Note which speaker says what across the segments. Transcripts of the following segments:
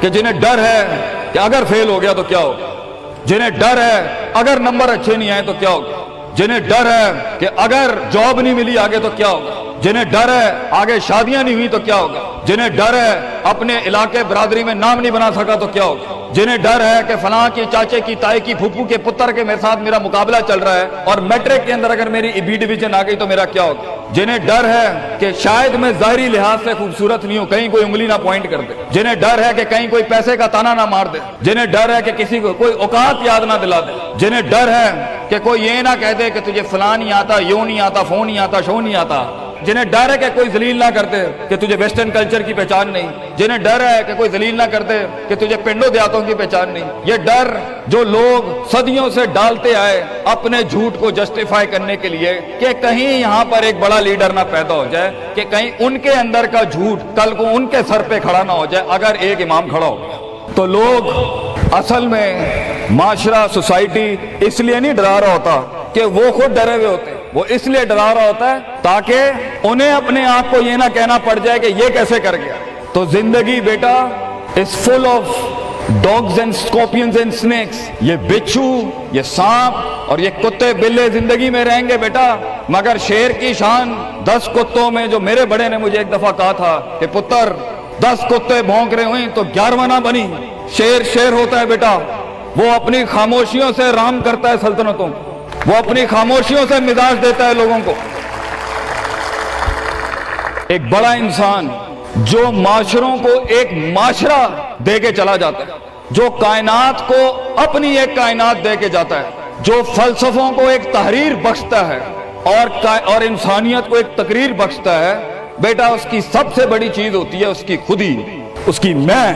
Speaker 1: کہ جنہیں ڈر ہے کہ اگر فیل ہو گیا تو کیا ہوگا، جنہیں ڈر ہے اگر نمبر اچھے نہیں آئے تو کیا ہوگا، جنہیں ڈر ہے کہ اگر جاب نہیں ملی آگے تو کیا ہوگا، جنہیں ڈر ہے آگے شادیاں نہیں ہوئی تو کیا ہوگا، جنہیں ڈر ہے اپنے علاقے برادری میں نام نہیں بنا سکا تو کیا ہوگا، جنہیں ڈر ہے کہ فلاں کی چاچے کی تائی کی پھپھو کے پتر کے میرے ساتھ میرا مقابلہ چل رہا ہے اور میٹرک کے اندر اگر میری بی ڈویژن آ گئی تو میرا کیا ہوگا، جنہیں ڈر ہے کہ شاید میں ظاہری لحاظ سے خوبصورت نہیں ہوں، کہیں کوئی انگلی نہ پوائنٹ کر دے، جنہیں ڈر ہے کہ کہیں کوئی پیسے کا تانا نہ مار دے، جنہیں ڈر ہے کہ کسی کو کوئی اوقات یاد نہ دلا دے، جنہیں ڈر ہے کہ کوئی یہ نہ کہہ دے کہ تجھے فلاں نہیں آتا، یوں نہیں آتا، فون نہیں آتا، شو نہیں آتا، جنہیں ڈر ہے کہ کوئی ذلیل نہ کرتے کہ تجھے ویسٹرن کلچر کی پہچان نہیں، جنہیں ڈر ہے کہ کوئی ذلیل نہ کرتے کہ تجھے پنڈوں دیہاتوں کی پہچان نہیں، یہ ڈر جو لوگ صدیوں سے ڈالتے آئے اپنے جھوٹ کو جسٹیفائی کرنے کے لیے کہ کہیں یہاں پر ایک بڑا لیڈر نہ پیدا ہو جائے، کہ کہیں ان کے اندر کا جھوٹ کل کو ان کے سر پہ کھڑا نہ ہو جائے اگر ایک امام کھڑا ہو گیا، تو لوگ اصل میں معاشرہ سوسائٹی اس لیے نہیں ڈرا رہا ہوتا کہ وہ خود ڈرے ہوئے ہوتے، وہ اس لیے ڈرا رہا ہوتا ہے تاکہ انہیں اپنے آپ کو یہ نہ کہنا پڑ جائے کہ یہ کیسے کر گیا۔ تو زندگی بیٹا is full of dogs and scorpions and snakes، یہ بچھو، یہ سانپ اور یہ کتے بلے زندگی میں رہیں گے بیٹا، مگر شیر کی شان 10 کتوں میں، جو میرے بڑے نے مجھے ایک دفعہ کہا تھا کہ پتر 10 کتے بھونک رہے ہوئیں تو 11واں نہ بنی، شیر شیر ہوتا ہے بیٹا، وہ اپنی خاموشیوں سے رام کرتا ہے سلطنتوں، وہ اپنی خاموشیوں سے مزاج دیتا ہے لوگوں کو۔ ایک بڑا انسان جو معاشروں کو ایک معاشرہ دے کے چلا جاتا ہے، جو کائنات کو اپنی ایک کائنات دے کے جاتا ہے، جو فلسفوں کو ایک تحریر بخشتا ہے اور انسانیت کو ایک تقریر بخشتا ہے، بیٹا اس کی سب سے بڑی چیز ہوتی ہے اس کی خودی، اس کی میں،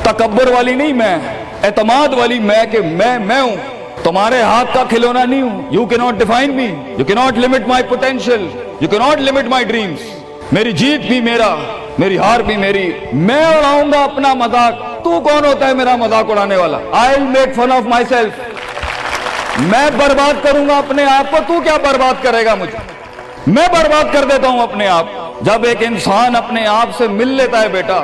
Speaker 1: تکبر والی نہیں میں، اعتماد والی میں، کہ میں ہوں، تمہارے ہاتھ کا کھلونا نہیں ہوں، you cannot define me, you cannot limit my potential, you cannot limit my dreams، میری جیت بھی میرا، میری ہار بھی میری، میں اڑاؤں گا اپنا مذاق، تو کون ہوتا ہے میرا مذاق اڑانے والا، I'll make fun of myself، میں برباد کروں گا اپنے آپ کو، تو کیا برباد کرے گا مجھے، میں برباد کر دیتا ہوں اپنے آپ۔ جب ایک انسان اپنے آپ سے مل لیتا ہے بیٹا،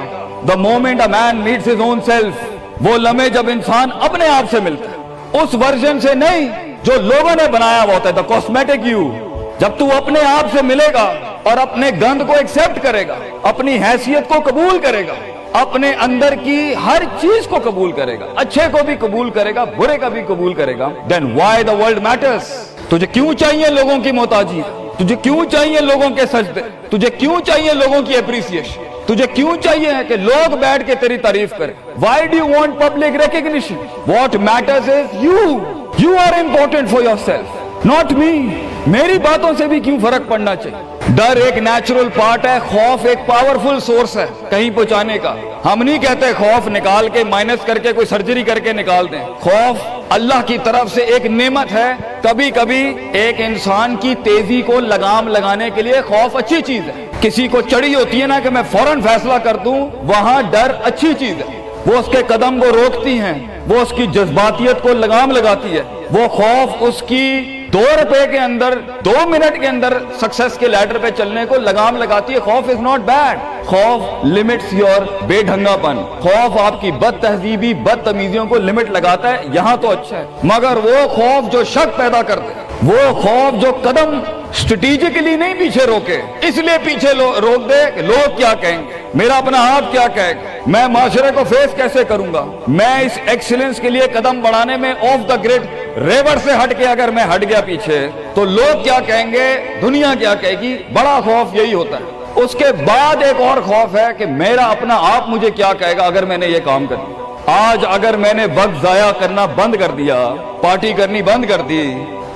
Speaker 1: the moment a man meets his own self، وہ لمحے جب انسان اپنے آپ سے ملتا ہے، اس ورژن سے نہیں جو لوگوں نے بنایا ہوا ہوتا ہے، the cosmetic you، جب تو اپنے آپ سے ملے گا اور اپنے گند کو ایکسپٹ کرے گا، اپنی حیثیت کو قبول کرے گا، اپنے اندر کی ہر چیز کو قبول کرے گا، اچھے کو بھی قبول کرے گا، برے کا بھی قبول کرے گا، then why the world matters، تجھے کیوں چاہیے لوگوں کی محتاجی، تجھے کیوں چاہیے لوگوں کے سجدے، تجھے کیوں چاہیے لوگوں کی اپریسیشن، تجھے کیوں چاہیے کہ لوگ بیٹھ کے تیری تعریف کریں، why do you want public recognition، what matters is you are important for yourself، not me، میری باتوں سے بھی کیوں فرق پڑنا چاہیے۔ ڈر ایک نیچرل پارٹ ہے، خوف ایک پاورفل سورس ہے کہیں پہنچانے کا۔ ہم نہیں کہتے خوف نکال کے مائنس کر کے کوئی سرجری کر کے نکال دیں، خوف اللہ کی طرف سے ایک نعمت ہے۔ کبھی کبھی ایک انسان کی تیزی کو لگام لگانے کے لیے خوف اچھی چیز ہے۔ کسی کو چڑھی ہوتی ہے نا کہ میں فوراً فیصلہ کر دوں، وہاں ڈر اچھی چیز ہے، وہ اس کے قدم کو روکتی ہیں، وہ اس کی جذباتیت کو لگام لگاتی ہے۔ وہ خوف اس کی 2 روپے کے اندر 2 منٹ کے اندر سکسس کے لیڈر پہ چلنے کو لگام لگاتی ہے۔ خوف از ناٹ بیڈ، خوف لمٹس یور بے ڈھنگا پن، خوف آپ کی بد تہذیبی بد تمیزیوں کو لمٹ لگاتا ہے، یہاں تو اچھا ہے۔ مگر وہ خوف جو شک پیدا کرتے، وہ خوف جو قدم اسٹریٹجکلی نہیں پیچھے روکے، اس لیے پیچھے روک دے کہ لوگ کیا کہیں گے، میرا اپنا آپ کیا کہے گا، میں معاشرے کو فیس کیسے کروں گا، میں اس ایکسیلنس کے لیے قدم بڑھانے میں آف دا گریڈ ریور سے ہٹ کے اگر میں ہٹ گیا پیچھے تو لوگ کیا کہیں گے، دنیا کیا کہے گی۔ بڑا خوف یہی ہوتا ہے۔ اس کے بعد ایک اور خوف ہے کہ میرا اپنا آپ مجھے کیا کہے گا اگر میں نے یہ کام کر دیا۔ آج اگر میں نے وقت ضائع کرنا بند کر دیا، پارٹی کرنی بند کر دی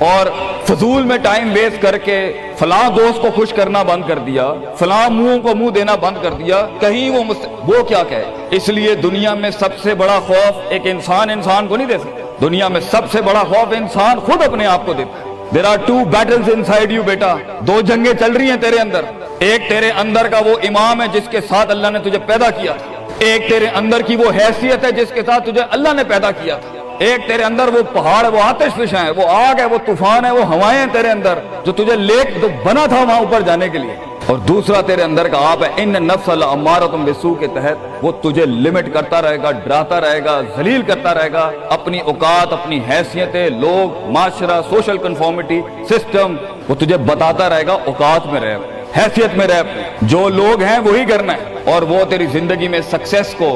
Speaker 1: اور فضول میں ٹائم ویسٹ کر کے فلاں دوست کو خوش کرنا بند کر دیا، فلاں منہ کو منہ دینا بند کر دیا، کہیں وہ کیا کہے۔ اس لیے دنیا میں سب سے بڑا خوف ایک انسان کو نہیں دے سکتا، دنیا میں سب سے بڑا خوف انسان خود اپنے آپ کو دیتا ہے۔ There are 2 battles inside you بیٹا، 2 جنگیں چل رہی ہیں تیرے اندر۔ ایک تیرے اندر کا وہ امام ہے جس کے ساتھ اللہ نے تجھے پیدا کیا تھا، ایک تیرے اندر کی وہ حیثیت ہے جس کے ساتھ تجھے اللہ نے پیدا کیا تھا، ایک تیرے اندر وہ پہاڑ ہے، وہ آتش فشاں ہے، وہ آگ ہے، وہ طوفان ہے، وہ ہوائیں ہیں تیرے اندر جو تجھے تو بنا تھا وہاں اوپر جانے کے لیے۔ اور دوسرا تیرے اندر کا آپ ہے ان نفس الامارۃ بالسوء کے تحت وہ تجھے لمٹ کرتا رہے گا، ڈراتا رہے گا، ذلیل کرتا رہے گا، اپنی اوقات، اپنی حیثیتیں، لوگ، معاشرہ، سوشل کنفارمیٹی، سسٹم، وہ تجھے بتاتا رہے گا اوقات میں رہ، حیثیت میں رہ، جو لوگ ہیں وہی کرنا ہے، اور وہ تیری زندگی میں سکسیس کو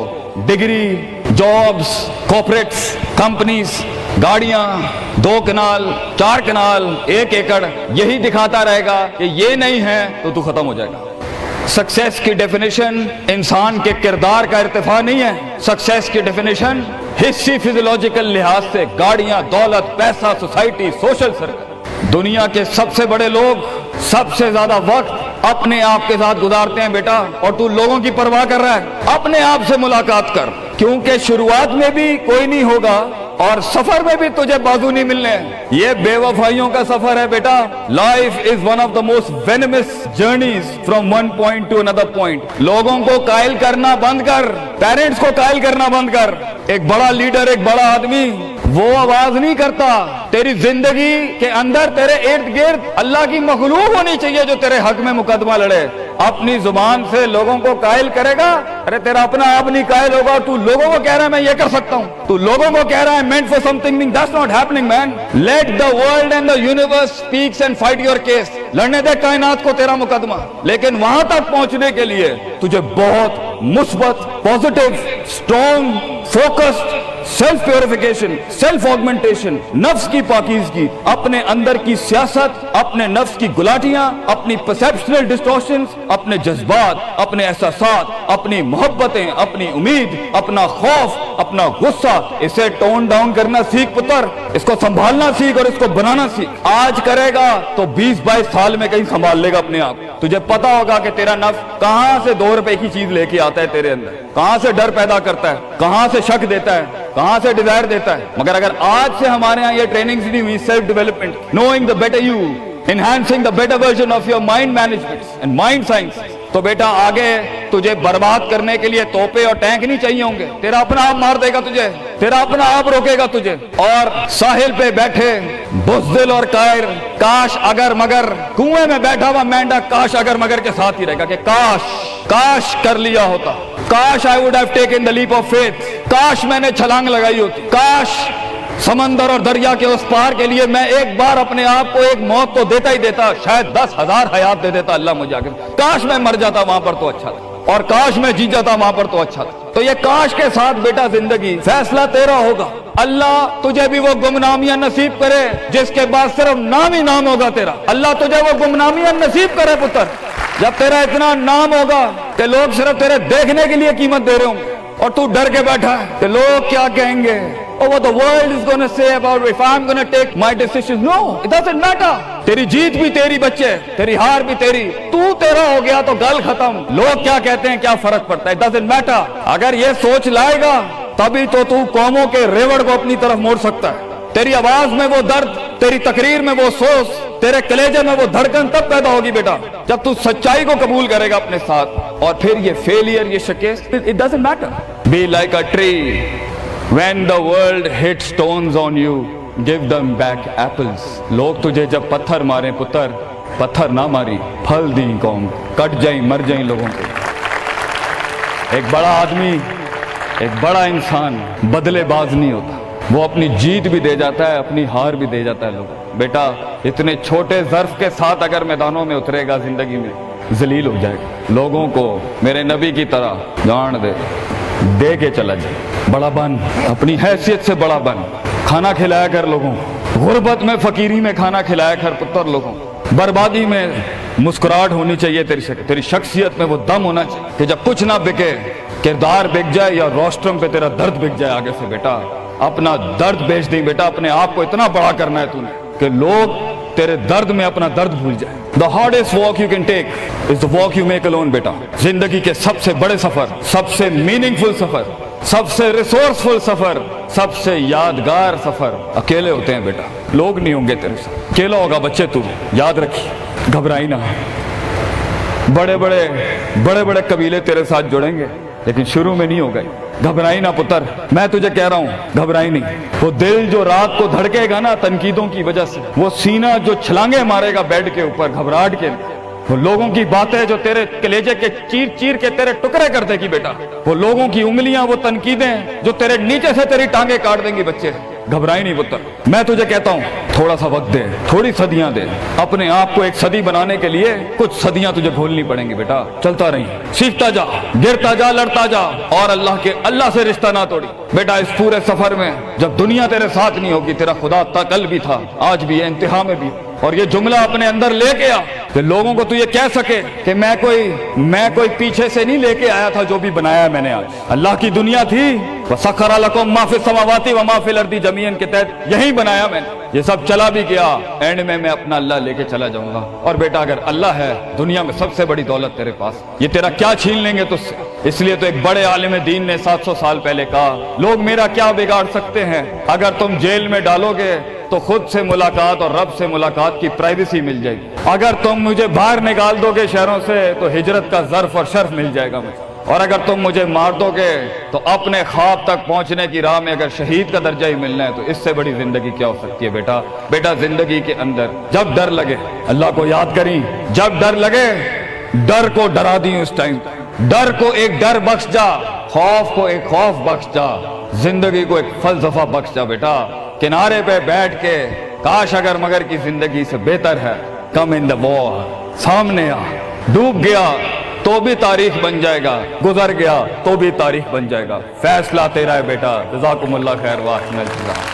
Speaker 1: ڈگری، جابز، کارپوریٹس، کمپنیز، گاڑیاں، 2 کنال، 4 کنال، 1 ایکڑ، یہی دکھاتا رہے گا کہ یہ نہیں ہے تو ختم ہو جائے گا۔ سکسیس کی ڈیفینیشن انسان کے کردار کا ارتفاع نہیں ہے، سکسیس کی ڈیفینیشن حصی فزیولوجیکل لحاظ سے گاڑیاں، دولت، پیسہ، سوسائٹی، سوشل سرکل۔ دنیا کے سب سے بڑے لوگ سب سے زیادہ وقت اپنے آپ کے ساتھ گزارتے ہیں بیٹا، اور تو لوگوں کی پرواہ کر رہا ہے۔ اپنے آپ سے ملاقات کر، کیونکہ شروعات میں بھی کوئی نہیں ہوگا اور سفر میں بھی تجھے بازو نہیں ملنے۔ یہ بے وفائیوں کا سفر ہے بیٹا۔ Life is one of the most venomous journeys from one point to another point. لوگوں کو قائل کرنا بند کر، پیرنٹس کو قائل کرنا بند کر۔ ایک بڑا لیڈر، ایک بڑا آدمی وہ آواز نہیں کرتا، تیری زندگی کے اندر تیرے ارد گرد اللہ کی مخلوق ہونی چاہیے جو تیرے حق میں مقدمہ لڑے۔ اپنی زبان سے لوگوں کو قائل کرے گا، ارے تیرا اپنا آپ نہیں قائل ہوگا۔ تو لوگوں کو کہہ رہا ہے میں یہ کر سکتا ہوں، تو لوگوں کو کہہ رہا ہے meant for something, that's not happening man. Let the world and the universe speaks and fight your case. لڑنے دے کائنات کو تیرا مقدمہ، لیکن وہاں تک پہنچنے کے لیے تجھے بہت مثبت، positive, strong, focused, self purification, self augmentation, نفس کی پاکیزگی، اپنے اندر کی سیاست، اپنے نفس کی گلاٹیاں، اپنی پرسیپشنل ڈسٹورشنز، اپنے جذبات، اپنے احساسات، اپنی محبتیں، اپنی امید، اپنا خوف، اپنا غصہ، اسے ٹون ڈاؤن کرنا سیکھ پتر، اس کو سنبھالنا سیکھ اور اس کو بنانا سیکھ۔ آج کرے گا تو 20-22 سال میں کہیں سنبھال لے گا اپنے آپ۔ تجھے پتا ہوگا کہ تیرا نفس کہاں سے 2 روپے کی چیز لے کے آتا ہے تیرے اندر، کہاں سے ڈر پیدا کرتا ہے، کہاں سے شک دیتا ہے، کہاں سے ڈیزائر دیتا ہے۔ مگر اگر آج سے ہمارے ہاں یہ ٹریننگز نہیں ہوئی، self development, knowing the better you, enhancing the better version of your mind management and mind science, تو بیٹا آگے تجھے برباد کرنے کے لیے توپے اور ٹینک نہیں چاہیے ہوں گے۔ تیرا اپنا آپ مار دے گا تجھے، تیرا اپنا آپ روکے گا تجھے۔ اور ساحل پہ بیٹھے بزدل اور قائر، کاش اگر مگر، کنویں میں بیٹھا ہوا مینڈک کاش اگر مگر کے ساتھ ہی رہے گا کہ کاش کر لیا ہوتا، کاش I would have taken the leap of faith، کاش میں نے چھلانگ لگائی ہوتی، کاش سمندر اور دریا کے اس پار کے لیے میں ایک بار اپنے آپ کو ایک موت تو دیتا ہی دیتا، شاید 10,000 حیات دے دیتا اللہ مجھے آگے، کاش میں مر جاتا وہاں پر تو اچھا تھا، اور کاش میں جی جاتا وہاں پر تو اچھا تھا۔ تو یہ کاش کے ساتھ بیٹا زندگی، فیصلہ تیرا ہوگا۔ اللہ تجھے بھی وہ گمنامیاں نصیب کرے جس کے بعد صرف نام ہی نام ہوگا تیرا۔ اللہ تجھے وہ گمنامیاں نصیب کرے پتر، جب تیرا اتنا نام ہوگا کہ لوگ صرف تیرے دیکھنے کے لیے قیمت دے رہے ہوں گے، اور تو ڈر کے بیٹھا ہے کہ لوگ کیا کہیں گے، or what the world is going to say about if I'm going to take my decisions. No, it doesn't matter. تیری جیت بھی تیری بچے، تیری ہار بھی تیری، تو تیرا ہو گیا تو گل ختم۔ لوگ کیا کہتے ہیں کیا فرق پڑتا ہے، it doesn't matter۔ اگر یہ سوچ لائے گا تبھی تو قوموں کے ریوڑ کو اپنی طرف موڑ سکتا ہے۔ تیری آواز میں وہ درد، تیری تقریر میں وہ سوز، تیرے کلیجے میں وہ دھڑکن تب پیدا ہوگی بیٹا جب تو سچائی کو قبول کرے گا اپنے ساتھ۔ اور پھر یہ فیلئر، یہ شکست، it doesn't matter. Be like a tree. When the world hits stones on you, give them back apples. لوگ تجھے جب پتھر ماریں پتر، پتھر نہ ماری، پھل دیں قوم، کٹ جائیں مر جائیں لوگوں کو۔ ایک بڑا آدمی، ایک بڑا انسان بدلے باز نہیں ہوتا، وہ اپنی جیت بھی دے جاتا ہے، اپنی ہار بھی دے جاتا ہے لوگوں۔ بیٹا اتنے چھوٹے ظرف کے ساتھ اگر میدانوں میں اترے گا زندگی میں، ذلیل ہو جائے گا۔ لوگوں کو میرے نبی کی طرح جان دے کے چلا جائے، بڑا بن، اپنی حیثیت سے بڑا بن، کھانا کھلایا کر لوگوں، غربت میں فقیری میں کھانا کھلایا کر پتر لوگوں، بربادی میں مسکراہٹ ہونی چاہیے تیری شخصیت میں وہ دم ہونا چاہیے کہ جب کچھ نہ بکے، کردار بک جائے یا روسٹرم پہ تیرا درد بک جائے آگے سے، بیٹا اپنا درد بیچ دیں بیٹا، اپنے آپ کو اتنا بڑا کرنا ہے تو نے کہ لوگ تیرے درد میں اپنا درد بھول جائے۔ The hardest walk you can take is the walk you make alone بیٹا۔ زندگی کے سب سے بڑے سفر، سب سے میننگ فل سفر، سب سے ریسورسفل سفر، سب سے یادگار سفر اکیلے ہوتے ہیں بیٹا، لوگ نہیں ہوں گے تیرے ساتھ، اکیلا ہوگا بچے تو، یاد رکھیے، گھبرائی نہ۔ بڑے بڑے قبیلے تیرے ساتھ جڑیں گے لیکن شروع میں نہیں ہو گئے، گھبرائی نہ پتر، میں تجھے کہہ رہا ہوں گھبرائی نہیں۔ وہ دل جو رات کو دھڑکے گا نا تنقیدوں کی وجہ سے، وہ سینہ جو چھلانگے مارے گا بیڈ کے اوپر گھبراہٹ کے، وہ لوگوں کی باتیں جو تیرے کلیجے کے چیر چیر کے تیرے ٹکڑے کر دے گی بیٹا، وہ لوگوں کی انگلیاں، وہ تنقیدیں جو تیرے نیچے سے تیری ٹانگیں کاٹ دیں گی بچے، گھبرائی نہیں پتر۔ میں تجھے کہتا ہوں تھوڑا سا وقت دے، تھوڑی صدیاں دے، اپنے آپ کو ایک صدی بنانے کے لیے کچھ صدیاں تجھے گھولنی پڑیں گی بیٹا، چلتا رہی، سیکھتا جا، گرتا جا، لڑتا جا، اور اللہ سے رشتہ نہ توڑی بیٹا۔ اس پورے سفر میں جب دنیا تیرے ساتھ نہیں ہوگی، تیرا خدا کل بھی تھا، آج بھی ہے، انتہا میں بھی، اور یہ جملہ اپنے اندر لے کے آ کہ لوگوں کو تو یہ کہہ سکے کہ میں کوئی پیچھے سے نہیں لے کے آیا تھا، جو بھی بنایا میں نے آج اللہ کی دنیا تھی، وَسَخَّرَ لَكُم مَّا فِي السَّمَاوَاتِ وَمَا فِي الْأَرْضِ جَمِيعًا کے تحت یہی بنایا میں نے، یہ سب چلا بھی گیا، اینڈ میں اپنا اللہ لے کے چلا جاؤں گا۔ اور بیٹا اگر اللہ ہے دنیا میں سب سے بڑی دولت تیرے پاس، یہ تیرا کیا چھین لیں گے تجھ سے؟ اس لیے تو ایک بڑے عالم دین نے 700 سال پہلے کہا، لوگ میرا کیا بگاڑ سکتے ہیں؟ اگر تم جیل میں ڈالو گے تو خود سے ملاقات اور رب سے ملاقات کی پرائیویسی مل جائے گی، اگر تم مجھے باہر نکال دو گے شہروں سے تو ہجرت کا ظرف اور شرف مل جائے گا مجھے، اور اگر تم مجھے مار دو گے تو اپنے خواب تک پہنچنے کی راہ میں اگر شہید کا درجہ ہی ملنا ہے تو اس سے بڑی زندگی کیا ہو سکتی ہے بیٹا زندگی کے اندر جب ڈر لگے اللہ کو یاد کریں، جب ڈر لگے ڈر کو ڈرا دیں، اس ٹائم ڈر کو ایک ڈر بخش جا، خوف کو ایک خوف بخش جا، زندگی کو ایک فلسفہ بخش جا بیٹا۔ کنارے پہ بیٹھ کے کاش اگر مگر کی زندگی سے بہتر ہے، کم ان دا وار، سامنے آ، ڈوب گیا تو بھی تاریخ بن جائے گا، گزر گیا تو بھی تاریخ بن جائے گا، فیصلہ تیرا ہے بیٹا۔ جزاکم اللہ خیر واحسن الجزاء۔